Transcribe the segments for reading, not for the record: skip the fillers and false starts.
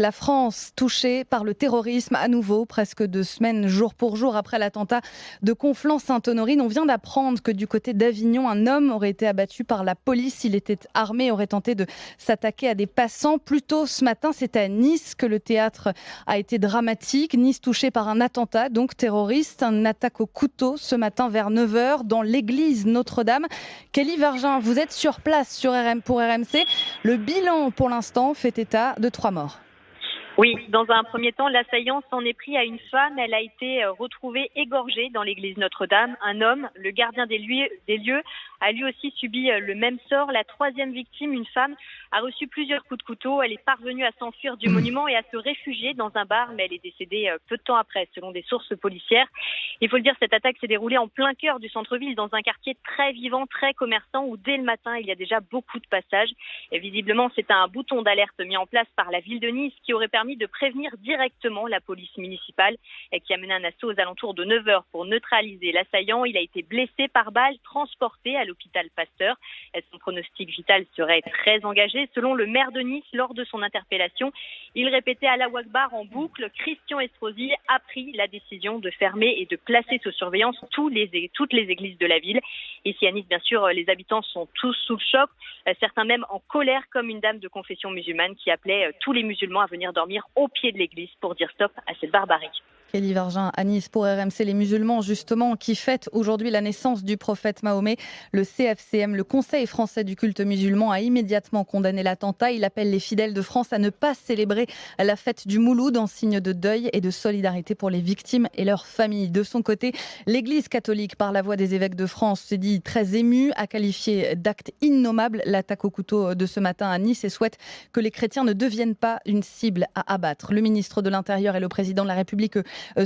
La France touchée par le terrorisme à nouveau, presque 2 semaines jour pour jour après l'attentat de Conflans-Sainte-Honorine. On vient d'apprendre que du côté d'Avignon, un homme aurait été abattu par la police. Il était armé et aurait tenté de s'attaquer à des passants. Plus tôt ce matin, c'est à Nice que le théâtre a été dramatique. Nice touchée par un attentat, donc terroriste, une attaque au couteau ce matin vers 9h dans l'église Notre-Dame. Kelly Vergin, vous êtes sur place pour RMC. Le bilan pour l'instant fait état de 3 morts. Oui, dans un premier temps, l'assaillant s'en est pris à une femme. Elle a été retrouvée égorgée dans l'église Notre-Dame. Un homme, le gardien des lieux, a lui aussi subi le même sort. La troisième victime, une femme, a reçu plusieurs coups de couteau. Elle est parvenue à s'enfuir du monument et à se réfugier dans un bar, mais elle est décédée peu de temps après, selon des sources policières. Il faut le dire, cette attaque s'est déroulée en plein cœur du centre-ville, dans un quartier très vivant, très commerçant, où dès le matin, il y a déjà beaucoup de passages. Et visiblement, c'est un bouton d'alerte mis en place par la ville de Nice qui aurait permis de prévenir directement la police municipale qui a mené un assaut aux alentours de 9h pour neutraliser l'assaillant. Il a été blessé par balle, transporté à l'hôpital Pasteur. Son pronostic vital serait très engagé. Selon le maire de Nice, lors de son interpellation, il répétait Allahu Akbar en boucle. Christian Estrosi a pris la décision de fermer et de placer sous surveillance toutes les églises de la ville. Ici à Nice, bien sûr, les habitants sont tous sous le choc, certains même en colère, comme une dame de confession musulmane qui appelait tous les musulmans à venir dormir au pied de l'église pour dire stop à cette barbarie. Kelly Vergin à Nice pour RMC. Les musulmans justement qui fêtent aujourd'hui la naissance du prophète Mahomet. Le CFCM, le Conseil français du culte musulman, a immédiatement condamné l'attentat. Il appelle les fidèles de France à ne pas célébrer la fête du Mouloud en signe de deuil et de solidarité pour les victimes et leurs familles. De son côté, l'Église catholique, par la voix des évêques de France, s'est dit très émue, a qualifié d'acte innommable l'attaque au couteau de ce matin à Nice et souhaite que les chrétiens ne deviennent pas une cible à abattre. Le ministre de l'Intérieur et le président de la République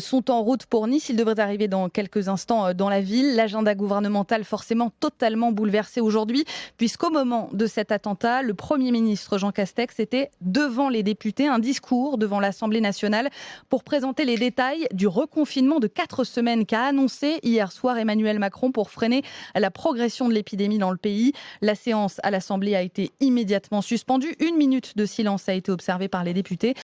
sont en route pour Nice. Ils devraient arriver dans quelques instants dans la ville. L'agenda gouvernemental forcément totalement bouleversé aujourd'hui, puisqu'au moment de cet attentat, le Premier ministre Jean Castex était devant les députés, un discours devant l'Assemblée nationale pour présenter les détails du reconfinement de 4 semaines qu'a annoncé hier soir Emmanuel Macron pour freiner la progression de l'épidémie dans le pays. La séance à l'Assemblée a été immédiatement suspendue. 1 minute de silence a été observée par les députés